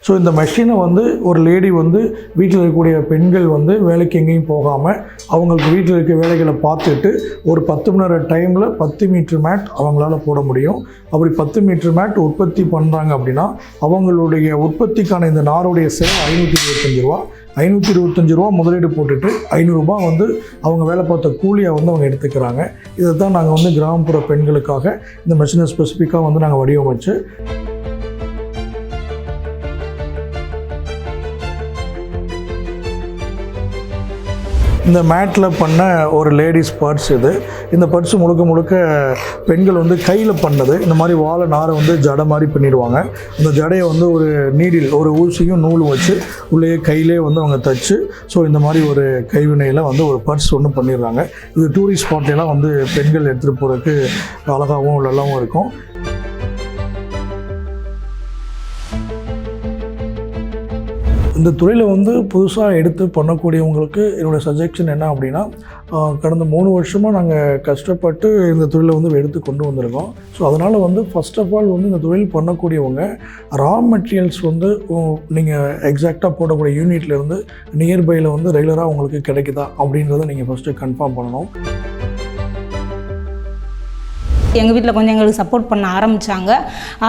So இந்த மெஷினை வந்து ஒரு லேடி வந்து வீட்டில் இருக்கக்கூடிய பெண்கள் வந்து வேலைக்கு எங்கேயும் போகாமல் அவங்களுக்கு வீட்டில் இருக்க வேலைகளை பார்த்துட்டு ஒரு 10 மணி நேரம் டைமில் 10 மீட்டர் மேட் அவங்களால போட முடியும். அப்படி 10 மீட்டர் மேட் உற்பத்தி பண்ணுறாங்க அப்படின்னா அவங்களுடைய உற்பத்திக்கான இந்த நாருடைய செலவு 525 ரூபா. 525 ரூபா முதலீடு போட்டுட்டு 500 ரூபா வந்து அவங்க வேலை பார்த்த கூலியை வந்து அவங்க எடுத்துக்கிறாங்க. இதை தான் நாங்கள் வந்து கிராமப்புற பெண்களுக்காக இந்த மெஷினை ஸ்பெசிஃபிக்காக வந்து நாங்கள் வடிவமைச்சு இந்த மேட்டில் பண்ண ஒரு லேடிஸ் பர்ஸ் இது. இந்த பர்ஸ் முழுக்க முழுக்க பெண்கள் வந்து கையில் பண்ணது. இந்த மாதிரி வாழை நாரை வந்து ஜடை மாதிரி பண்ணிடுவாங்க. அந்த ஜடையை வந்து ஒரு நீடில் ஒரு ஊசியும் நூலும் வச்சு உள்ளே கையிலே வந்து அவங்க தைச்சு ஸோ இந்த மாதிரி ஒரு கைவினையில் வந்து ஒரு பர்ஸ் ஒன்று பண்ணிடுறாங்க. இது டூரிஸ்ட் ஸ்பாட்லாம் வந்து பெண்கள் எடுத்துகிட்டு போகிறதுக்கு அழகாகவும் நல்லாவும் இருக்கும். இந்த தொழிலை வந்து புதுசாக எடுத்து பண்ணக்கூடியவங்களுக்கு என்னோடய சஜஷன் என்ன அப்படின்னா, கடந்த 3 வருஷமாக நாங்கள் கஷ்டப்பட்டு இந்த தொழிலை வந்து எடுத்து கொண்டு வந்திருக்கோம். ஸோ அதனால் வந்து ஃபர்ஸ்ட் ஆஃப் ஆல் வந்து இந்த தொழில் பண்ணக்கூடியவங்க ரா மெட்டீரியல்ஸ் வந்து நீங்கள் எக்ஸாக்டாக போடக்கூடிய யூனிட்லேருந்து நியர்பையில் வந்து ரெகுலராக உங்களுக்கு கிடைக்குதா அப்படின்றத நீங்கள் ஃபஸ்ட்டு கன்ஃபார்ம் பண்ணணும். எங்கள் வீட்டில் கொஞ்சம் எங்களுக்கு சப்போர்ட் பண்ண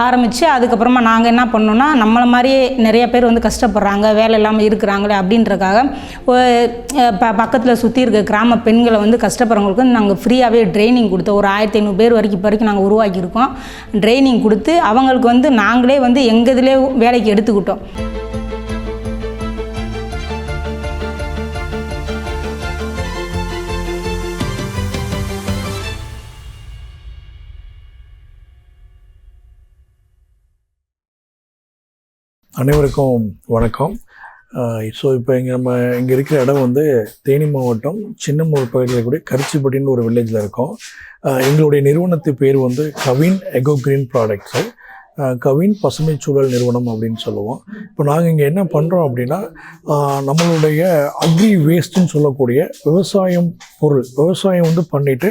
ஆரம்பித்து அதுக்கப்புறமா நாங்கள் என்ன பண்ணோன்னா, நம்மளை மாதிரியே நிறைய பேர் வந்து கஷ்டப்படுறாங்க, வேலை இல்லாமல் இருக்கிறாங்களே அப்படின்றக்காக பக்கத்தில் சுற்றி இருக்க கிராம பெண்களை வந்து கஷ்டப்படுறவங்களுக்கு வந்து நாங்கள் ஃப்ரீயாகவே ட்ரைனிங் கொடுத்தோம். ஒரு 1500 பேர் வரைக்கும் நாங்கள் உருவாக்கியிருக்கோம். ட்ரைனிங் கொடுத்து அவங்களுக்கு வந்து நாங்களே வந்து எங்கள் இதிலே வேலைக்கு எடுத்துக்கிட்டோம். அனைவருக்கும் வணக்கம். ஸோ இப்போ இங்கே இருக்கிற இடம் வந்து தேனி மாவட்டம் சின்னமூர் பகுதியில் கூடிய கரிச்சிப்பட்டின்னு ஒரு வில்லேஜில் இருக்கோம். எங்களுடைய நிறுவனத்து பேர் வந்து Kavin echo green products, Kavin பசுமை சூழல் நிறுவனம் அப்படின்னு சொல்லுவோம். இப்போ நாங்கள் இங்கே என்ன பண்ணுறோம் அப்படின்னா, நம்மளுடைய அக்ரி வேஸ்ட்டுன்னு சொல்லக்கூடிய விவசாயம் வந்து பண்ணிவிட்டு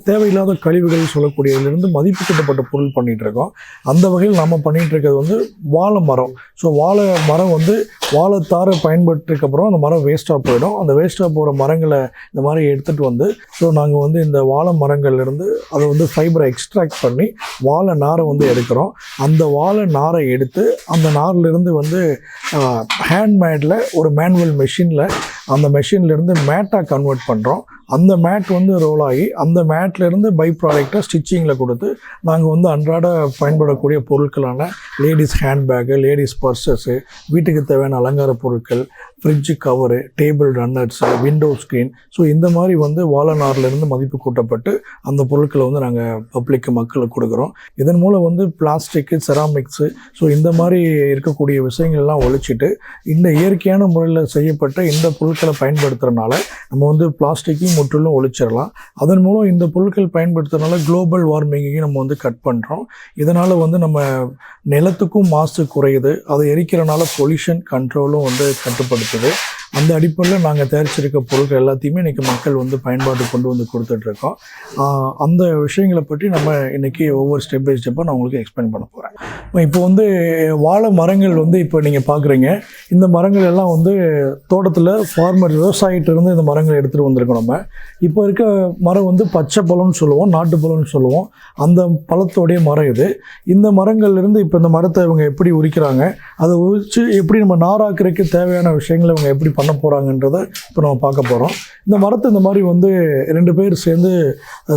தேவையில்லாத கழிவுகள் சொல்லக்கூடியதுலேருந்து மதிப்பு கூட்டப்பட்ட பொருள் பண்ணிகிட்ருக்கோம். அந்த வகையில் நம்ம பண்ணிகிட்ருக்கிறது வந்து வாழை மரம். ஸோ வாழை மரம் வந்து வாழைத்தாரை பயன்படுத்தினதுக்கப்புறம் அந்த மரம் வேஸ்ட்டாக போயிடும். அந்த வேஸ்ட்டாக போகிற மரங்களை இந்த மாதிரி எடுத்துகிட்டு வந்து ஸோ நாங்கள் வந்து இந்த வாழை மரங்கள்லேருந்து அதை வந்து ஃபைபரை எக்ஸ்ட்ராக்ட் பண்ணி வாழை நாரை வந்து எடுக்கிறோம். அந்த வாழை நாரை எடுத்து அந்த நார்லேருந்து வந்து ஹேண்ட்மேடில் ஒரு மேனுவல் மெஷினில் அந்த மெஷின்லேருந்து மேட்டாக கன்வெர்ட் பண்ணுறோம். அந்த மேட் வந்து ரோல் ஆகி அந்த மேட்லேருந்து பை ப்ராடக்டாக ஸ்டிச்சிங்கில் கொடுத்து நாங்கள் வந்து அன்றாட பயன்படக்கூடிய பொருட்களான லேடிஸ் ஹேண்ட்பேக்கு, லேடிஸ் பர்சஸ்ஸு, வீட்டுக்கு தேவையான அலங்கார பொருட்கள், fridge cover, table runners, window screen, so இந்த மாதிரி வந்து வாழைநார்லேருந்து மதிப்பு கூட்டப்பட்டு அந்த பொருட்களை வந்து நாங்கள் மக்களுக்கு கொடுக்குறோம். இதன் மூலம் வந்து பிளாஸ்டிக்கு, செராமிக்ஸு, ஸோ இந்த மாதிரி இருக்கக்கூடிய விஷயங்கள்லாம் ஒழிச்சிட்டு இந்த இயற்கையான முறையில் செய்யப்பட்ட இந்த பொருட்களை பயன்படுத்துகிறனால நம்ம வந்து பிளாஸ்டிக்கையும் முற்றிலும் ஒழிச்சிடலாம். அதன் மூலம் இந்த பொருட்கள் பயன்படுத்துறதுனால குளோபல் வார்மிங்கையும் நம்ம வந்து கட் பண்ணுறோம். இதனால் வந்து நம்ம நிலத்துக்கும் மாசு குறையுது, அதை எரிக்கிறனால பொல்யூஷன் கண்ட்ரோலும் வந்து கட்டுப்படுத்துது. அந்த அடிப்படையில் நாங்கள் தயாரிச்சிருக்க பொருட்கள் எல்லாத்தையுமே இன்றைக்கி மக்கள் வந்து பயன்பாடு கொண்டு வந்து கொடுத்துட்ருக்கோம். அந்த விஷயங்களை பற்றி நம்ம இன்றைக்கி ஒவ்வொரு ஸ்டெப் பை ஸ்டெப்பாக நான் உங்களுக்கு எக்ஸ்பிளைன் பண்ண போகிறேன். இப்போ வந்து வாழை மரங்கள் வந்து இப்போ நீங்கள் பார்க்குறீங்க, இந்த மரங்கள் எல்லாம் வந்து தோட்டத்தில் விவசாயிட்டிருந்து இந்த மரங்கள் எடுத்துகிட்டு வந்திருக்கோம். நம்ம இப்போ இருக்க மரம் வந்து பச்சை பழம்னு சொல்லுவோம், நாட்டு பழம்னு சொல்லுவோம். அந்த பழத்தோடைய மரம் இது. இந்த மரங்கள்லேருந்து இப்போ இந்த மரத்தை இவங்க எப்படி உரிக்கிறாங்க, அதை உரித்து எப்படி நம்ம நாராக்கிறதுக்கு தேவையான விஷயங்களை இவங்க எப்படி பண்ண போகிறாங்கன்றதை இப்போ நம்ம பார்க்க போகிறோம். இந்த மரத்தை இந்த மாதிரி வந்து 2 பேர் சேர்ந்து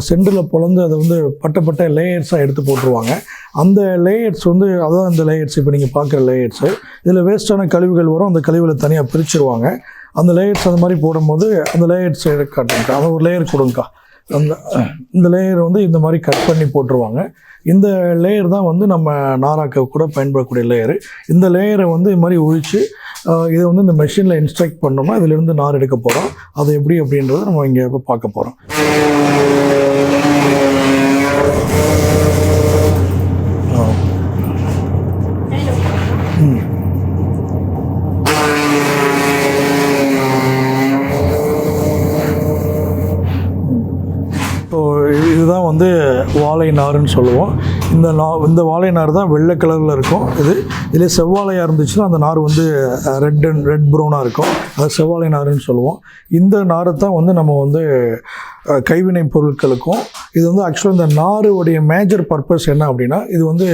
சென்டரில் பொழந்து அதை வந்து பட்ட லேயர்ஸாக எடுத்து போட்டுருவாங்க. அந்த லேயர்ஸ் வந்து அதான் இந்த லேயர்ஸ் இப்போ நீங்கள் பார்க்குற லேயர்ஸு. இதில் வேஸ்ட்டான கழிவுகள் வரும், அந்த கழிவுகளை தனியாக பிரிச்சுருவாங்க. அந்த லேயர்ஸ் அந்த மாதிரி போடும்போது அந்த லேயர்ஸ் காட்டுங்கக்கா, அந்த ஒரு லேயர் கொடுங்கக்கா. இந்த லேயர் வந்து இந்த மாதிரி கட் பண்ணி போட்டுருவாங்க. இந்த லேயர் தான் வந்து நம்ம நாராக்க கூட பயன்படக்கூடிய லேயரு. இந்த லேயரை வந்து இது மாதிரி உழித்து இதை வந்து இந்த மெஷினில் இன்ஸ்ட்ரக்ட் பண்ணோம்னா இதிலேருந்து நார் எடுக்க போகிறோம். அது எப்படி அப்படின்றத நம்ம இங்கே இப்போ பார்க்க போகிறோம். இதுதான் வந்து வாழை நாருன்னு சொல்லுவோம். இந்த வாழை நார் தான் வெள்ளை கலரில் இருக்கும். இதிலே செவ்வாழையாக இருந்துச்சுன்னா அந்த நார் வந்து ரெட் ப்ரௌனாக இருக்கும். அது செவ்வாழை நாருன்னு சொல்லுவோம். இந்த நாரை தான் வந்து நம்ம வந்து கைவினை பொருட்களுக்கும் இது வந்து ஆக்சுவலாக இந்த நாருடைய மேஜர் பர்பஸ் என்ன அப்படின்னா, இது வந்து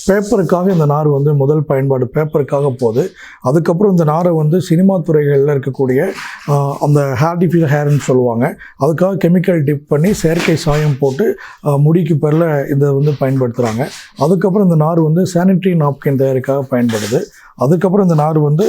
பேப்பருக்காக இந்த நார் வந்து முதல் பயன்பாடு பேப்பருக்காக போகுது. அதுக்கப்புறம் இந்த நாரை வந்து சினிமா துறைகளில் இருக்கக்கூடிய அந்த ஆர்டிஃபிஷியல் ஹேர்னு சொல்லுவாங்க, அதுக்காக கெமிக்கல் டிப் பண்ணி செயற்கை சாயம் போட்டு முடிக்கு பேரில் இதை வந்து பயன்படுத்துகிறாங்க. அதுக்கப்புறம் இந்த நார் வந்து சானிட்டரி நாப்கின் தயாரிக்காக பயன்படுது. அதுக்கப்புறம் இந்த நார் வந்து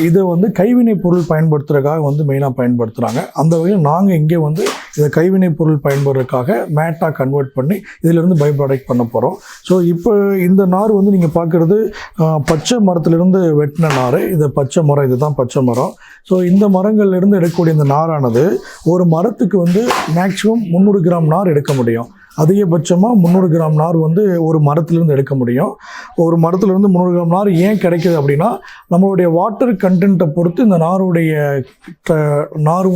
இதை வந்து கைவினை பொருள் பயன்படுத்துறதுக்காக வந்து மெயினாக பயன்படுத்துகிறாங்க. அந்த வகையில் நாங்கள் இங்கே வந்து இதை கைவினை பொருள் பயன்படுறதுக்காக மேட்டாக கன்வெர்ட் பண்ணி இதிலிருந்து பை ப்ராடக்ட் பண்ண போகிறோம். ஸோ இப்போ இந்த நார் வந்து நீங்கள் பார்க்குறது பச்சை மரத்துலேருந்து வெட்டின நார். இது பச்சை மரம், இதுதான் பச்சை மரம். ஸோ இந்த மரங்கள்லேருந்து எடுக்கக்கூடிய இந்த நாரானது ஒரு மரத்துக்கு வந்து மேக்ஸிமம் 300 கிராம் நார் எடுக்க முடியும். அதிகபட்சமாக 300 கிராம் நார் வந்து ஒரு மரத்துலேருந்து எடுக்க முடியும். ஒரு மரத்துலேருந்து 300 கிராம் நார் ஏன் கிடைக்குது அப்படின்னா, நம்மளுடைய வாட்டர் கண்டென்ட்டை பொறுத்து இந்த நார்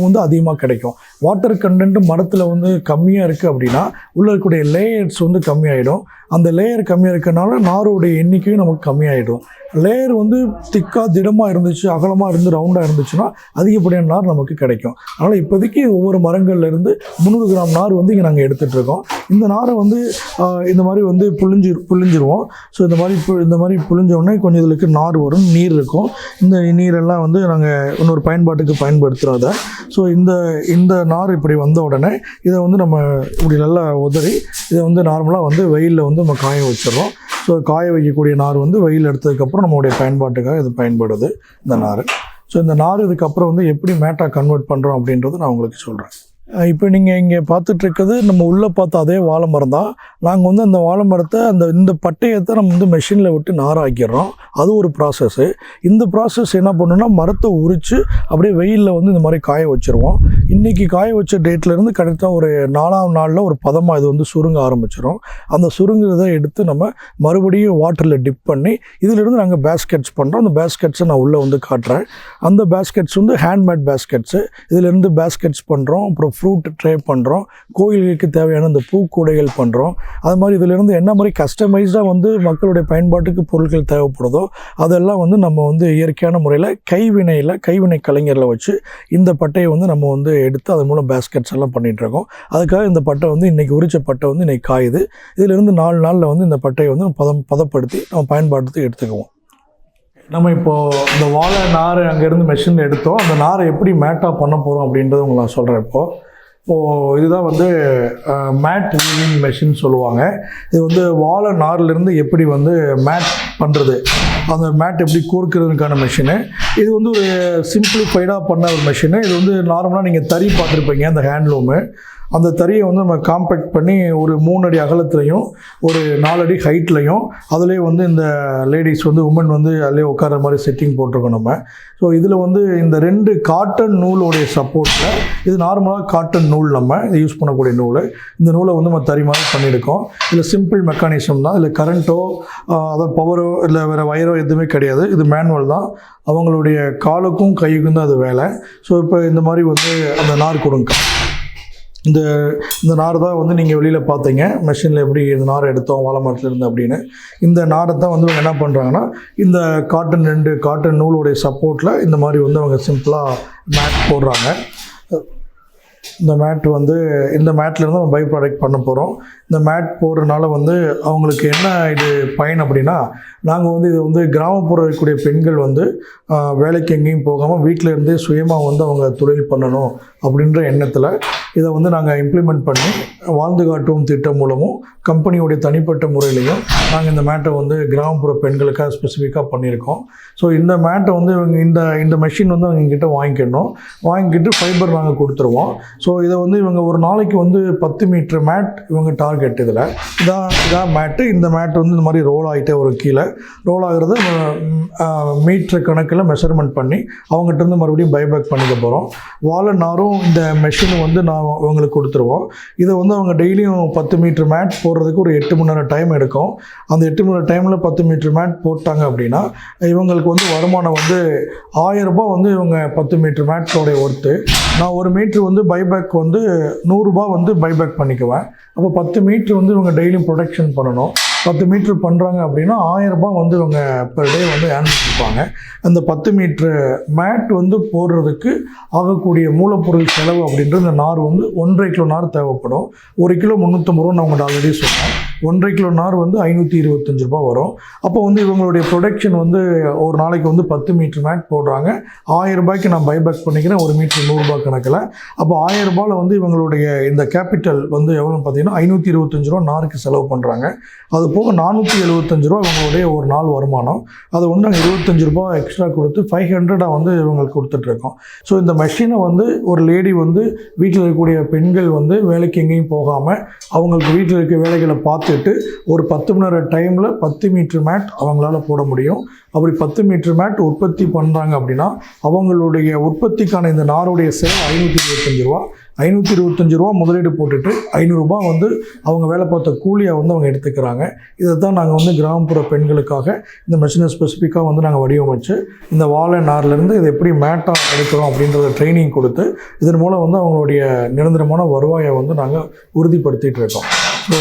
வந்து அதிகமாக கிடைக்கும். வாட்டர் கண்டென்ட் மரத்தில் வந்து கம்மியாக இருக்குது அப்படின்னா உள்ளே இருக்கக்கூடிய லேயர்ஸ் வந்து கம்மியாயிடும். அந்த லேயர் கம்மியாக இருக்கிறனால நாருடைய எண்ணிக்கையும் நமக்கு கம்மியாயிடும். லேயர் வந்து திக்காக திடமாக இருந்துச்சு, அகலமாக இருந்து ரவுண்டாக இருந்துச்சுன்னா அதிகப்படியான நார் நமக்கு கிடைக்கும். அதனால் இப்போதைக்கு ஒவ்வொரு மரங்கள்லேருந்து 300 கிராம் நார் வந்து இங்கே நாங்கள் எடுத்துகிட்ருக்கோம். இந்த நாரை வந்து இந்த மாதிரி வந்து புழிஞ்சிருவோம். ஸோ இந்த மாதிரி புழிஞ்ச உடனே கொஞ்சம் இதுக்கு நார் வரும், நீர் இருக்கும். இந்த நீரெல்லாம் வந்து நாங்கள் இன்னொரு பயன்பாட்டுக்கு பயன்படுத்துகிறத. ஸோ இந்த நார் இப்படி வந்த உடனே இதை வந்து நம்ம இப்படி நல்லா உதறி இதை வந்து நார்மலாக வந்து வெயிலில் வந்து நம்ம காய வச்சிடறோம். ஸோ காய வைக்கக்கூடிய நார் வந்து வெயில் எடுத்ததுக்கப்புறம் நம்மளுடைய பயன்பாட்டுக்காக இது பயன்படுது இந்த நார். ஸோ இந்த நார் இதுக்கப்புறம் வந்து எப்படி மேட்டாக கன்வெர்ட் பண்ணுறோம் அப்படின்றது நான் உங்களுக்கு சொல்கிறேன். இப்போ நீங்கள் இங்கே பார்த்துட்ருக்கிறது நம்ம உள்ளே பார்த்த அதே வாழை மரம் தான். நாங்கள் வந்து அந்த வாழை மரத்தை இந்த பட்டையத்தை நம்ம வந்து மெஷினில் விட்டு நாராக்கிடுறோம். அது ஒரு ப்ராசஸ்ஸு. இந்த ப்ராசஸ் என்ன பண்ணுன்னா, மரத்தை உரித்து அப்படியே வெயிலில் வந்து இந்த மாதிரி காய வச்சுருவோம். இன்றைக்கி காய வச்ச டேட்லேருந்து கரெக்டாக ஒரு 4ஆம் நாளில் ஒரு பதமாக இது வந்து சுருங்க ஆரம்பிச்சிடும். அந்த சுருங்குறதை எடுத்து நம்ம மறுபடியும் வாட்டரில் டிப் பண்ணி இதிலிருந்து நாங்கள் பேஸ்கெட்ஸ் பண்ணுறோம். அந்த பேஸ்கெட்ஸை நான் உள்ளே வந்து காட்டுறேன். அந்த பேஸ்கெட்ஸ் வந்து ஹேண்ட்மேட் பேஸ்கெட்ஸு. இதிலிருந்து பேஸ்கெட்ஸ் பண்ணுறோம். அப்புறம் ஃப்ரூட் ட்ரே பண்ணுறோம். கோயில்களுக்கு தேவையான இந்த பூக்கூடைகள் பண்ணுறோம். அது மாதிரி இதிலிருந்து என்ன மாதிரி கஸ்டமைஸ்டாக வந்து மக்களுடைய பயன்பாட்டுக்கு பொருட்கள் தேவைப்படுதோ அதெல்லாம் வந்து நம்ம வந்து இயற்கையான முறையில் கைவினை கலைஞர்களை வச்சு இந்த பட்டையை வந்து நம்ம வந்து எடுத்து அதன் மூலம் பேஸ்கெட்ஸ் எல்லாம் பண்ணிகிட்ருக்கோம். அதுக்காக இந்த பட்டை வந்து இன்றைக்கி உரிச்ச பட்டை வந்து இன்றைக்கி காயுது. இதிலிருந்து 4 நாளில் வந்து இந்த பட்டையை வந்து பதப்படுத்தி நம்ம பயன்பாட்டுக்கு எடுத்துக்குவோம். நம்ம இப்போது இந்த வாழை நார் அங்கேருந்து மெஷினில் எடுத்தோம். அந்த நாரை எப்படி மேட்டாக பண்ண போகிறோம் அப்படின்றத உங்களுக்கு நான் சொல்கிறேன். இப்போது இதுதான் வந்து மேட் வீவிங் மெஷின் சொல்லுவாங்க. இது வந்து வாழை நார்லேருந்து எப்படி வந்து மேட் பண்ணுறது, அந்த மேட் எப்படி கோர்க்கிறதுக்கான மெஷினு. இது வந்து ஒரு சிம்பிளிஃபைடாக பண்ண ஒரு மெஷினு. இது வந்து நார்மலாக நீங்கள் தறி பார்த்துருப்பீங்க, அந்த ஹேண்ட்லூமு. அந்த தறியை வந்து நம்ம காம்பேக்ட் பண்ணி ஒரு 3 அடி அகலத்துலையும் ஒரு 4 அடி ஹைட்லையும் அதுலேயே வந்து இந்த லேடிஸ் வந்து உமன் வந்து அதிலே உட்கார மாதிரி செட்டிங் போட்டிருக்கோம் நம்ம. ஸோ இதில் வந்து இந்த 2 காட்டன் நூலோடைய சப்போர்ட்டில், இது நார்மலாக காட்டன் நூல் நம்ம இது யூஸ் பண்ணக்கூடிய நூல். இந்த நூலை வந்து நம்ம தறி மாதிரி பண்ணியிருக்கோம். இதில் சிம்பிள் மெக்கானிசம் தான். இதில் கரண்ட்டோ அதாவது பவரோ இல்லை வேறு வயரோ எதுவுமே கிடையாது. இது மேனுவல் தான். அவங்களுடைய காலுக்கும் கைக்கும் தான் அது வேலை. ஸோ இப்போ இந்த மாதிரி வந்து அந்த நார் கொடுங்க. இந்த நார் தான் வந்து நீங்கள் வெளியில் பார்த்தீங்க மெஷினில் எப்படி இந்த நார் எடுத்தோம் வாழை மரத்துலேருந்து அப்படின்னு. இந்த நாரை தான் வந்து அவங்க என்ன பண்ணுறாங்கன்னா, இந்த 2 காட்டன் நூலுடைய சப்போர்ட்டில் இந்த மாதிரி வந்து அவங்க சிம்பிளாக மேட் போடுறாங்க. இந்த மேட்லேருந்து நம்ம பை ப்ராடக்ட் பண்ண போகிறோம். இந்த மேட் போடுறதுனால வந்து அவங்களுக்கு என்ன இது பயன் அப்படின்னா, நாங்கள் வந்து இது வந்து கிராமப்புற இருக்கக்கூடிய பெண்கள் வந்து வேலைக்கு எங்கேயும் போகாமல் வீட்டில் இருந்தே சுயமாக வந்து அவங்க தொழில் பண்ணணும் அப்படின்ற எண்ணத்தில் இதை வந்து நாங்கள் இம்ப்ளிமெண்ட் பண்ணி வாழ்ந்து காட்டும் திட்டம் மூலமும் கம்பெனியோடைய தனிப்பட்ட முறையிலையும் நாங்கள் இந்த மேட்டை வந்து கிராமப்புற பெண்களுக்காக ஸ்பெசிஃபிக்காக பண்ணியிருக்கோம். ஸோ இந்த மேட்டை வந்து இவங்க இந்த மெஷின் வந்து அவங்கக்கிட்ட வாங்கிக்கிட்டு ஃபைபர் நாங்கள் கொடுத்துருவோம். ஸோ இதை வந்து இவங்க ஒரு நாளைக்கு வந்து 10 மீட்டர் மேட் இவங்க டார்கெட். இதான் மேட்டு. இந்த மேட் வந்து இந்த மாதிரி ரோல் ஆகிட்டே ஒரு கீழே ரோல் ஆகிறது மீட்டர் கணக்கில் மெஷர்மெண்ட் பண்ணி அவங்ககிட்ட இருந்து மறுபடியும் பைபேக் பண்ணிக்க போகிறோம். வாழை நாரும் இந்த மெஷினை வந்து நான் இவங்களுக்கு கொடுத்துருவோம். இதை வந்து அவங்க டெய்லியும் 10 மீட்டர் மேட் போடுறதுக்கு ஒரு 8 மணி நேரம் டைம் எடுக்கும். அந்த 8 மணி நேரம் டைமில் 10 மீட்டர் மேட் போட்டாங்க அப்படின்னா இவங்களுக்கு வந்து வருமானம் வந்து 1000 ரூபாய் வந்து இவங்க 10 மீட்டர் மேட்டோடைய ஒர்த்து. நான் 1 மீட்ரு வந்து பைபேக் வந்து 100 ரூபாய் வந்து பைபேக் பண்ணிக்குவேன். அப்போ 10 மீட்ரு வந்து இவங்க டெய்லியும் ப்ரொடக்ஷன் பண்ணணும். 10 மீட்ரு பண்ணுறாங்க அப்படின்னா 1000 ரூபாய் வந்து இவங்க பெர் டே வந்து ஏர்ன் பண்ணிப்பாங்க. அந்த 10 மீட்ரு மேட் வந்து போடுறதுக்கு ஆகக்கூடிய மூலப்பொருள் செலவு அப்படின்றது இந்த நார் வந்து 1.5 கிலோ நார் தேவைப்படும். 1 கிலோ 350 ரூபா நான் உங்கள்கிட்ட ஆல்ரெடி சொன்னேன். 1.5 கிலோ நார் வந்து 525 ரூபா வரும். அப்போ வந்து இவங்களுடைய ப்ரொடக்ஷன் வந்து ஒரு நாளைக்கு வந்து 10 மீட்ரு மேட் போடுறாங்க. 1000 ரூபாய்க்கு நான் பைபேக் பண்ணிக்கிறேன், ஒரு மீட்ரு 100 ரூபாய் கணக்கில். அப்போ 1000 ரூபாயில் வந்து இவங்களுடைய இந்த கேபிட்டல் வந்து எவ்வளோன்னு பார்த்தீங்கன்னா 525 ரூபா நாருக்கு செலவு பண்ணுறாங்க. அது போக 475 ரூபா இவங்களுடைய ஒரு நாள் வருமானம். அதை வந்து நாங்கள் 25 ரூபா எக்ஸ்ட்ரா கொடுத்து 500 வந்து இவங்களுக்கு கொடுத்துட்ருக்கோம். ஸோ இந்த மெஷினை வந்து ஒரு லேடி வந்து வீட்டில் இருக்கக்கூடிய பெண்கள் வந்து வேலைக்கு எங்கேயும் போகாமல் அவங்களுக்கு வீட்டில் இருக்க வேலைகளை பார்த்துட்டு ஒரு 10 மணி நேரம் டைமில் 10 மீட்ரு மேட் அவங்களால போட முடியும். அப்படி 10 மீட்ரு மேட் உற்பத்தி பண்ணுறாங்க அப்படின்னா அவங்களுடைய உற்பத்திக்கான இந்த நாருடைய செலவு 525 ரூபா. 525 ரூபா முதலீடு போட்டுட்டு 500 ரூபாய் வந்து அவங்க வேலை பார்த்த கூலியை வந்து அவங்க எடுத்துக்கிறாங்க. இதை தான் நாங்கள் வந்து கிராமப்புற பெண்களுக்காக இந்த மெஷினை ஸ்பெசிஃபிக்காக வந்து நாங்கள் வடிவமைச்சு இந்த வாழை நார்லேருந்து இதை எப்படி மேட்டாக எடுக்கிறோம் அப்படின்றத ட்ரைனிங் கொடுத்து இதன் மூலம் வந்து அவங்களுடைய நிரந்தரமான வருவாயை வந்து நாங்கள் உறுதிப்படுத்திகிட்டு இருக்கோம். ஸோ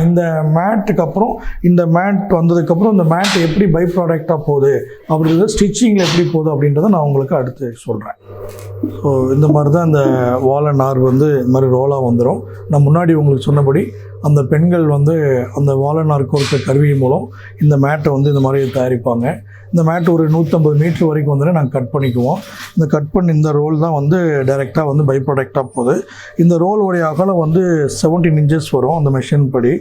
இந்த மேட்டுக்கு அப்புறம் இந்த மேட் வந்ததுக்கப்புறம் இந்த மேட் எப்படி பை ப்ராடக்டாக போகுது அப்படின்றத ஸ்டிச்சிங்கில் எப்படி போகுது அப்படின்றத நான் உங்களுக்கு அடுத்து சொல்கிறேன். ஸோ இந்த மாதிரி தான் இந்த வாழை நார் வந்து இந்த மாதிரி ரோலாக வந்துடும். நான் முன்னாடி உங்களுக்கு சொன்னபடி அந்த பெண்கள் வந்து அந்த வாழை நார் கோர்த்த கருவி மூலம் இந்த மேட்டை வந்து இந்த மாதிரி தயாரிப்பாங்க. இந்த மேட் ஒரு 150 மீட்ரு வரைக்கும் வந்து நாங்கள் கட் பண்ணிக்குவோம். இந்த கட் பண்ணி இந்த ரோல் தான் வந்து டைரெக்டாக வந்து பை ப்ராடக்டாக போகுது. இந்த ரோலுடைய அகலம் வந்து 17 இன்ச்சஸ் வரும் அந்த மெஷின் படி.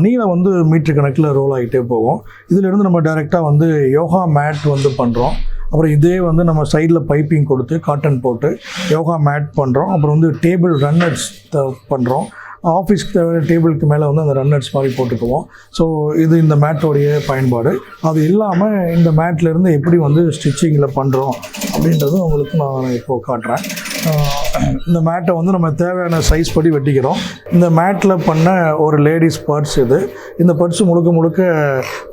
நீளம் வந்து மீட்ரு கணக்கில் ரோல் ஆகிட்டே போகும். இதிலிருந்து நம்ம டைரெக்டாக வந்து யோகா மேட் வந்து பண்ணுறோம். அப்புறம் இதே வந்து நம்ம சைடில் பைப்பிங் கொடுத்து காட்டன் போட்டு யோகா மேட் பண்ணுறோம். அப்புறம் வந்து டேபிள் ரன்னர்ஸ் பண்ணுறோம். ஆஃபீஸ்க்கு தேவையான டேபிளுக்கு மேலே வந்து அந்த ரன்னர்ஸ் மாதிரி போட்டுக்குவோம். ஸோ இது இந்த மேட்டோடைய பயன்பாடு. அது இல்லாமல் இந்த மேட்லேருந்து எப்படி வந்து ஸ்டிச்சிங்கில் பண்ணுறோம் அப்படின்றதும் உங்களுக்கு நான் இப்போது காட்டுறேன். இந்த மேட்டை வந்து நம்ம தேவையான சைஸ் படி வெட்டிக்கிறோம். இந்த மேட்டில் பண்ண ஒரு லேடிஸ் பர்ஸ் இது. இந்த பர்ஸ் முழுக்க முழுக்க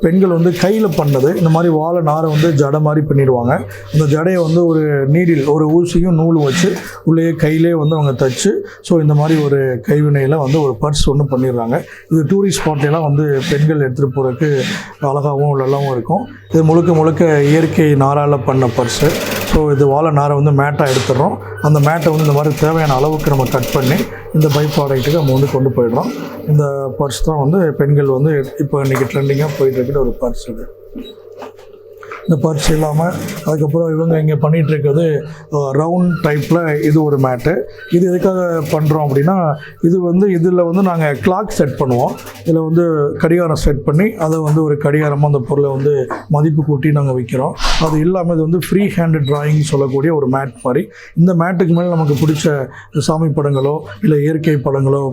பெண்கள் வந்து கையில் பண்ணது. இந்த மாதிரி வாழை நாரை வந்து ஜடை மாதிரி பண்ணிடுவாங்க. அந்த ஜடையை வந்து ஒரு நீடில் ஒரு ஊசியும் நூலும் வச்சு உள்ளே கையிலே வந்து அவங்க தச்சு ஸோ இந்த மாதிரி ஒரு கைவினையில் வந்து ஒரு பர்ஸ் ஒன்று பண்ணிடுறாங்க. இது டூரிஸ்ட் ஸ்பாட்லாம் வந்து பெண்கள் எடுத்துகிட்டு போகிறதுக்கு அழகாகவும் நல்லாவும் இருக்கும். இது முழுக்க முழுக்க இயற்கை நாரால் பண்ண பர்ஸு. ஸோ இது வாழை நாரை வந்து மேட்டாக எடுத்துடுறோம். அந்த மேட்டை வந்து இந்த மாதிரி தேவையான அளவுக்கு நம்ம கட் பண்ணி இந்த பை ப்ராடக்ட்டுக்கு நம்ம வந்து கொண்டு போயிடுறோம். இந்த பர்ஸ் தான் வந்து பெண்கள் வந்து இப்போ இன்றைக்கி ட்ரெண்டிங்காக போயிட்டுருக்கிற ஒரு பர்ஸ் இது. இந்த பர்ஸ் இல்லாமல் அதுக்கப்புறம் இவங்க இங்கே பண்ணிகிட்ருக்கிறது ரவுண்ட் டைப்பில் இது ஒரு மேட்டு. இது எதுக்காக பண்ணுறோம் அப்படின்னா இது வந்து இதில் வந்து நாங்கள் கிளாக் செட் பண்ணுவோம். இதில் வந்து கடிகாரம் செட் பண்ணி அதை வந்து ஒரு கடிகாரமாக அந்த பொருளை வந்து மதிப்பு கூட்டி நாங்கள் விற்கிறோம். அது இல்லாமல் இது வந்து ஃப்ரீ ஹேண்டு ட்ராயிங் சொல்லக்கூடிய ஒரு மேட் மாதிரி. இந்த மேட்டுக்கு மேலே நமக்கு பிடிச்ச சாமி படங்களோ இல்லை இயற்கை படங்களோ